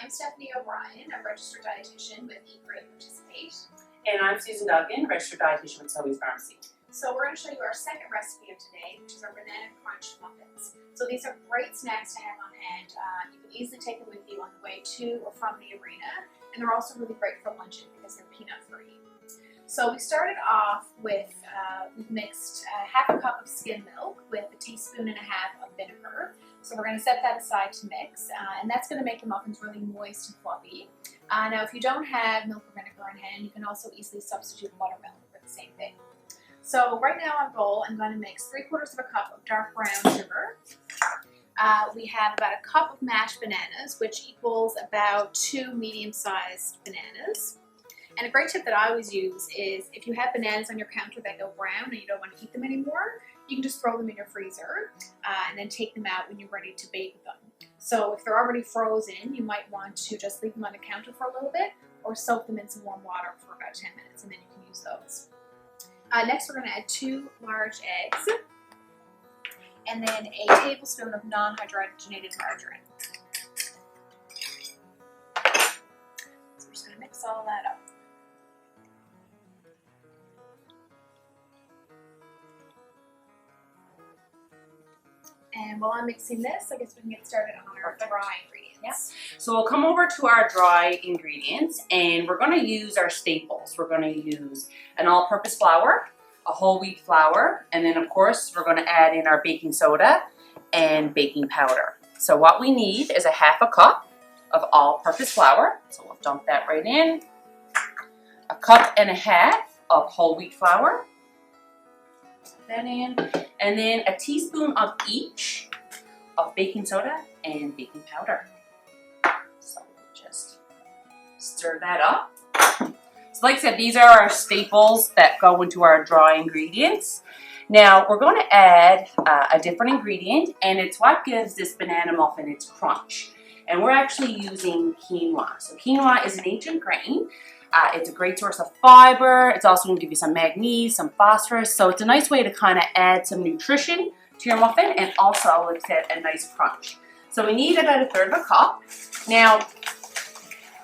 I'm Stephanie O'Brien, a registered dietitian with Eat Great Participate. And I'm Susan Duggan, registered dietitian with Zoe's Pharmacy. So we're going to show you our second recipe of today, which is our banana crunch muffins. So these are great snacks to have on hand. You can easily take them with you on the way to or from the arena, and they're also really great for luncheon because they're peanut free. So we started off with, we've mixed half a cup of skim milk with a teaspoon and a half of vinegar. So we're going to set that aside to mix, and that's going to make the muffins really moist and fluffy. Now if you don't have milk or vinegar on hand, you can also easily substitute buttermilk for the same thing. So right now on a bowl, I'm going to mix 3/4 cup of dark brown sugar. We have about a cup of mashed bananas, which equals about 2 medium-sized bananas. And a great tip that I always use is if you have bananas on your counter that go brown and you don't want to eat them anymore, you can just throw them in your freezer and then take them out when you're ready to bake them. So if they're already frozen, you might want to just leave them on the counter for a little bit or soak them in some warm water for about 10 minutes and then you can use those. Next we're going to add 2 large eggs and then a tablespoon of non-hydrogenated margarine. So we're just going to mix all that up. And while I'm mixing this, I guess we can get started on our dry ingredients. Yeah. So we'll come over to our dry ingredients and we're going to use our staples. We're going to use an all-purpose flour, a whole wheat flour, and then of course we're going to add in our baking soda and baking powder. So what we need is a half a cup of all-purpose flour. So we'll dump that right in. A cup and a half of whole wheat flour. That in, and then a teaspoon of each of baking soda and baking powder. So we'll just stir that up. So like I said, these are our staples that go into our dry ingredients. Now we're going to add a different ingredient, and it's what gives this banana muffin its crunch. And we're actually using quinoa. So quinoa is an ancient grain. It's a great source of fiber. It's also going to give you some magnesium, some phosphorus. So it's a nice way to kind of add some nutrition to your muffin and also, like I said, a nice crunch. So we need about 1/3 cup. Now,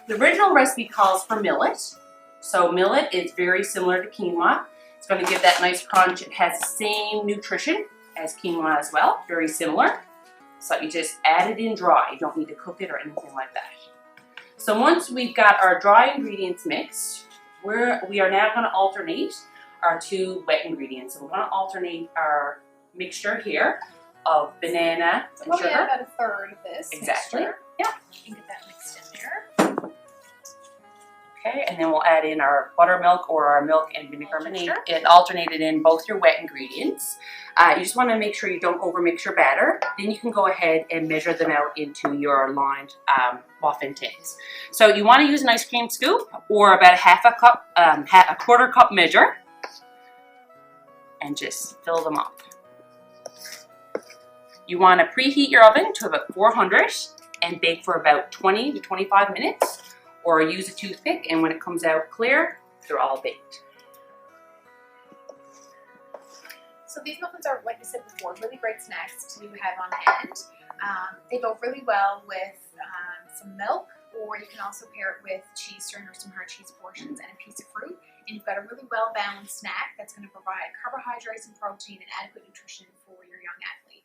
the original recipe calls for millet. So millet is very similar to quinoa. It's going to give that nice crunch. It has the same nutrition as quinoa as well, very similar. So you just add it in dry. You don't need to cook it or anything like that. So once we've got our dry ingredients mixed, we are now going to alternate our 2 wet ingredients. So we're going to alternate our mixture here of banana and sugar. Probably about 1/3 of this. Exactly. Mixture. Yeah. You can get that mixed in there. Okay, and then we'll add in our buttermilk or our milk and vinegar mixture. And alternate it in both your wet ingredients. You just want to make sure you don't overmix your batter. Then you can go ahead and measure them out into your lined muffin tins. So you want to use an ice cream scoop or about a cup, a 1/4 cup measure, and just fill them up. You want to preheat your oven to about 400 and bake for about 20 to 25 minutes. Or use a toothpick, and when it comes out clear, they're all baked. So these muffins are, like I said before, really great snacks to have on hand. They go really well with some milk, or you can also pair it with cheese string or some hard cheese portions and a piece of fruit. And you've got a really well-balanced snack that's going to provide carbohydrates and protein and adequate nutrition for your young athlete.